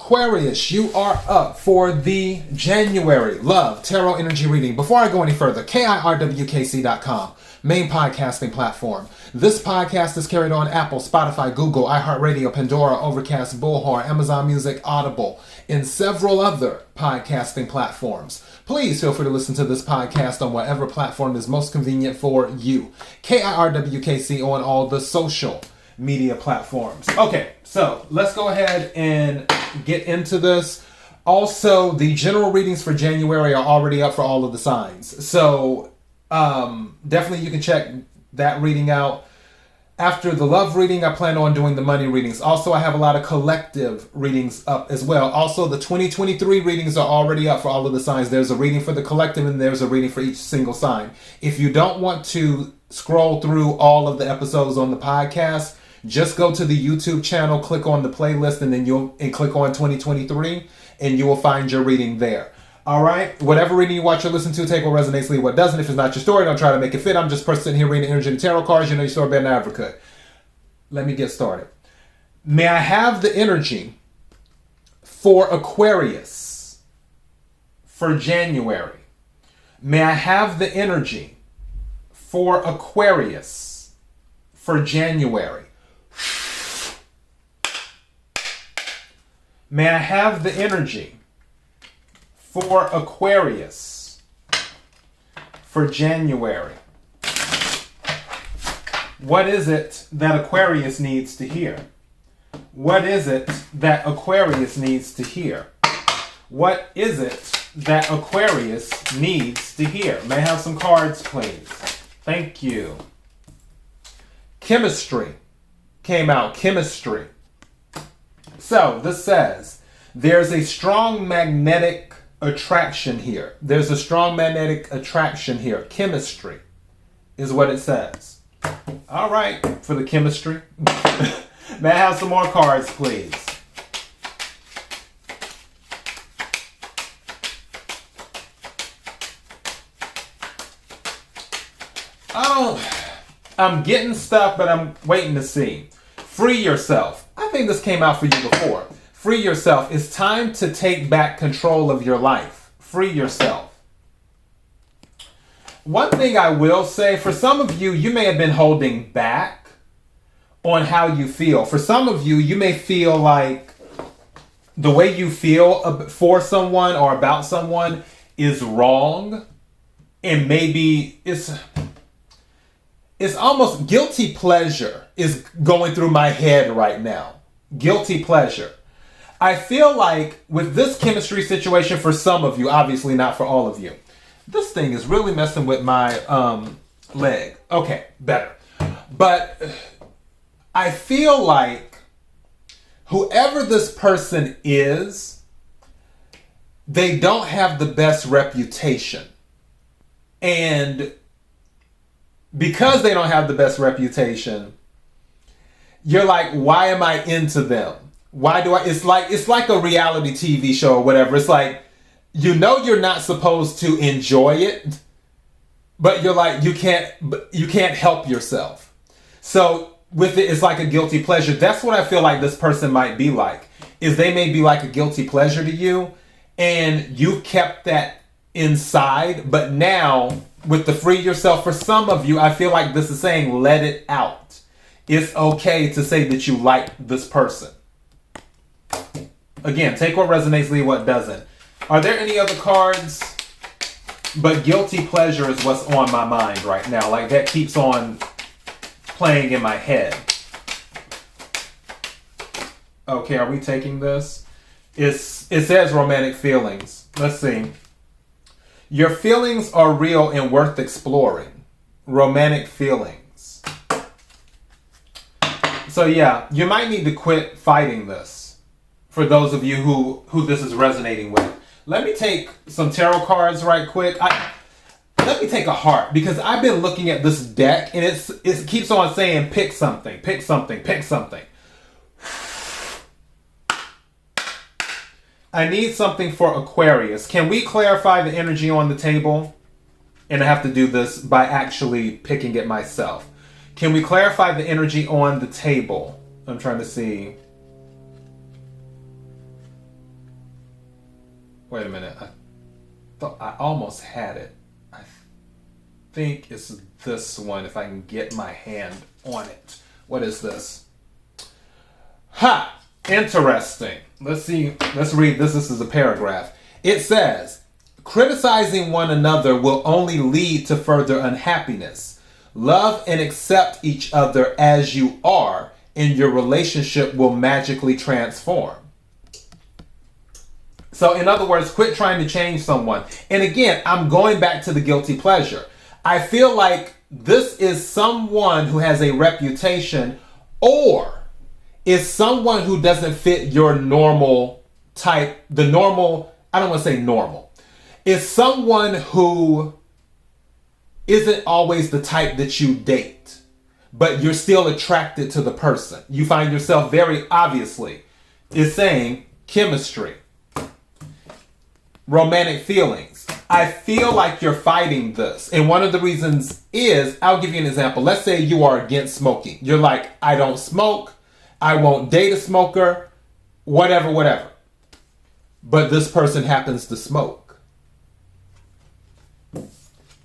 Aquarius, you are up for the January Love Tarot Energy Reading. Before I go any further, KIRWKC.com, main podcasting platform. This podcast is carried on Apple, Spotify, Google, iHeartRadio, Pandora, Overcast, Bullhorn, Amazon Music, Audible, and several other podcasting platforms. Please feel free to listen to this podcast on whatever platform is most convenient for you. KIRWKC on all the social media platforms. Okay, so let's go ahead and get into this. Also, the general readings for January are already up for all of the signs. So definitely you can check that reading out. After the love reading, I plan on doing the money readings. Also, I have a lot of collective readings up as well. Also, the 2023 readings are already up for all of the signs. There's a reading for the collective and there's a reading for each single sign. If you don't want to scroll through all of the episodes on the podcast, just go to the YouTube channel, click on the playlist, and then click on 2023, and you will find your reading there. All right? Whatever reading you watch or listen to, take what resonates, leave what doesn't. If it's not your story, don't try to make it fit. I'm just a person sitting here reading energy and tarot cards. You know your story better than I ever could. Let me get started. May I have the energy for Aquarius for January? May I have the energy for Aquarius for January? May I have the energy for Aquarius for January? What is it that Aquarius needs to hear? What is it that Aquarius needs to hear? What is it that Aquarius needs to hear? May I have some cards, please? Thank you. Chemistry came out. Chemistry. So this says there's a strong magnetic attraction here. There's a strong magnetic attraction here. Chemistry is what it says. All right, for the chemistry. May I have some more cards, please? I'm getting stuff, but I'm waiting to see. Free yourself. I think this came out for you before. Free yourself. It's time to take back control of your life. Free yourself. One thing I will say, for some of you, you may have been holding back on how you feel. For some of you, you may feel like the way you feel for someone or about someone is wrong. And maybe it's almost guilty pleasure is going through my head right now. Guilty pleasure. I feel like with this chemistry situation, for some of you, obviously not for all of you, this thing is really messing with my leg. Okay, better. But I feel like whoever this person is, they don't have the best reputation. And because they don't have the best reputation, you're like, why am I into them? Why do I? It's like a reality TV show or whatever. It's like, you know, you're not supposed to enjoy it, but you're like, you can't help yourself. So with it, it's like a guilty pleasure. That's what I feel like this person might be like, is they may be like a guilty pleasure to you, and you've kept that inside, but now with the free yourself, for some of you, I feel like this is saying, let it out. It's okay to say that you like this person. Again, take what resonates, leave what doesn't. Are there any other cards? But guilty pleasure is what's on my mind right now. Like, that keeps on playing in my head. Okay, are we taking this? It says romantic feelings. Let's see. Your feelings are real and worth exploring. Romantic feelings. So yeah, you might need to quit fighting this. For those of you who this is resonating with. Let me take some tarot cards right quick. Let me take a heart, because I've been looking at this deck and it keeps on saying pick something, pick something, pick something. I need something for Aquarius. Can we clarify the energy on the table? And I have to do this by actually picking it myself. Can we clarify the energy on the table? I'm trying to see. Wait a minute. I thought I almost had it. I think it's this one if I can get my hand on it. What is this? Ha! Interesting. Let's see. Let's read this. This is a paragraph. It says, criticizing one another will only lead to further unhappiness. Love and accept each other as you are, and your relationship will magically transform. So in other words, quit trying to change someone. And again, I'm going back to the guilty pleasure. I feel like this is someone who has a reputation, or is someone who doesn't fit your normal type. The normal, I don't want to say normal. Is someone who isn't always the type that you date, but you're still attracted to the person. You find yourself very obviously is saying chemistry, romantic feelings. I feel like you're fighting this. And one of the reasons is, I'll give you an example. Let's say you are against smoking. You're like, I don't smoke. I won't date a smoker, whatever. But this person happens to smoke.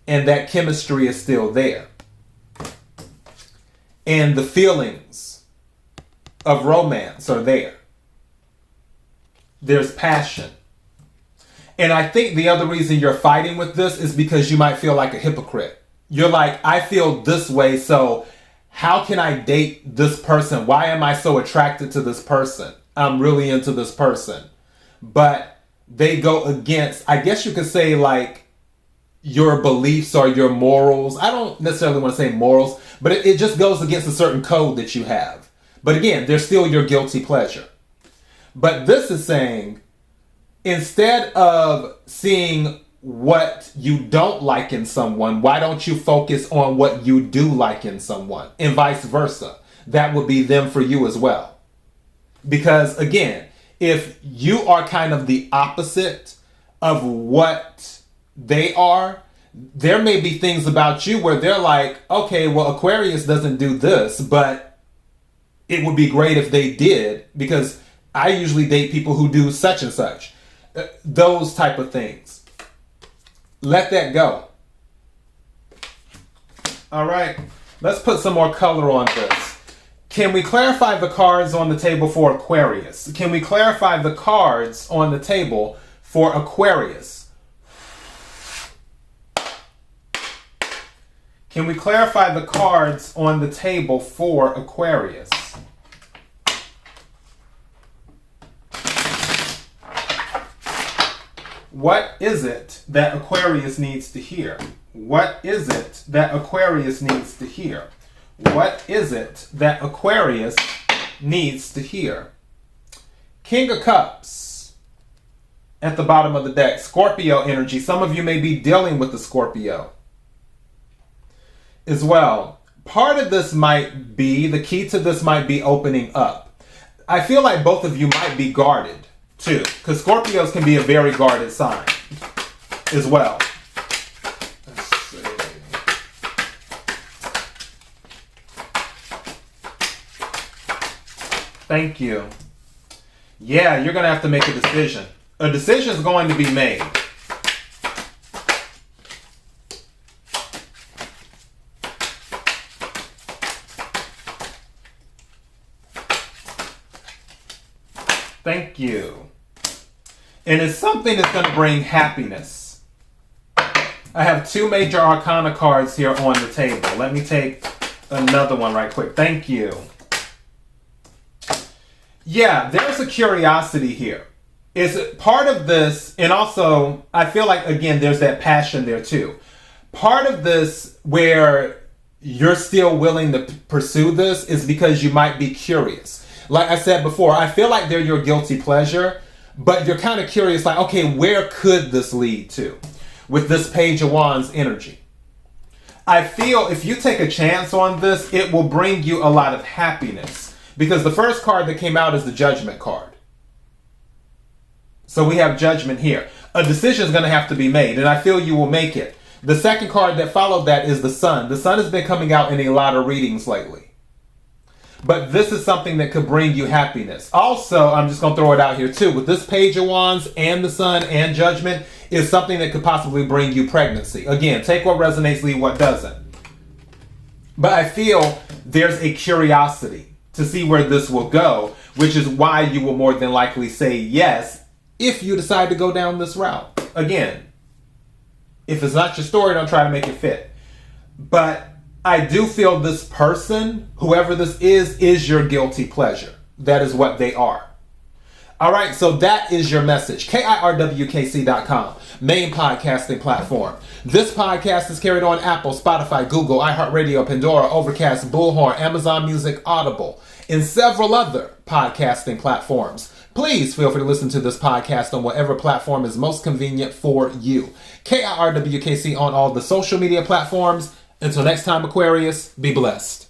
And that chemistry is still there. And the feelings of romance are there. There's passion. And I think the other reason you're fighting with this is because you might feel like a hypocrite. You're like, I feel this way, so how can I date this person? Why am I so attracted to this person? I'm really into this person. But they go against, I guess you could say, like, your beliefs or your morals. I don't necessarily want to say morals, but it just goes against a certain code that you have. But again, they're still your guilty pleasure. But this is saying, instead of seeing what you don't like in someone, why don't you focus on what you do like in someone, and vice versa? That would be them for you as well. Because again, if you are kind of the opposite of what they are, there may be things about you where they're like, okay, well, Aquarius doesn't do this, but it would be great if they did, because I usually date people who do such and such. Those type of things. Let that go. All right. Let's put some more color on this. Can we clarify the cards on the table for Aquarius? Can we clarify the cards on the table for Aquarius? Can we clarify the cards on the table for Aquarius? What is it that Aquarius needs to hear? What is it that Aquarius needs to hear? What is it that Aquarius needs to hear? King of Cups at the bottom of the deck. Scorpio energy. Some of you may be dealing with the Scorpio as well. Part of this might be, the key to this might be opening up. I feel like both of you might be guarded too, because Scorpios can be a very guarded sign as well. Let's see. Thank you. Yeah, you're going to have to make a decision. A decision is going to be made. Thank you. And it's something that's going to bring happiness. I have two major arcana cards here on the table. Let me take another one right quick. Thank you. Yeah, there's a curiosity here. Is it part of this, and also I feel like, again, there's that passion there too. Part of this where you're still willing to pursue this is because you might be curious. Like I said before, I feel like they're your guilty pleasure, but you're kind of curious, like, okay, where could this lead to with this Page of Wands energy? I feel if you take a chance on this, it will bring you a lot of happiness, because the first card that came out is the Judgment card. So we have Judgment here. A decision is going to have to be made, and I feel you will make it. The second card that followed that is the Sun. The Sun has been coming out in a lot of readings lately. But this is something that could bring you happiness. Also, I'm just going to throw it out here too. With this Page of Wands and the Sun and Judgment is something that could possibly bring you pregnancy. Again, take what resonates, leave what doesn't. But I feel there's a curiosity to see where this will go, which is why you will more than likely say yes if you decide to go down this route. Again, if it's not your story, don't try to make it fit. But I do feel this person, whoever this is your guilty pleasure. That is what they are. All right, so that is your message. KIRWKC.com, main podcasting platform. This podcast is carried on Apple, Spotify, Google, iHeartRadio, Pandora, Overcast, Bullhorn, Amazon Music, Audible, and several other podcasting platforms. Please feel free to listen to this podcast on whatever platform is most convenient for you. KIRWKC on all the social media platforms. Until next time, Aquarius, be blessed.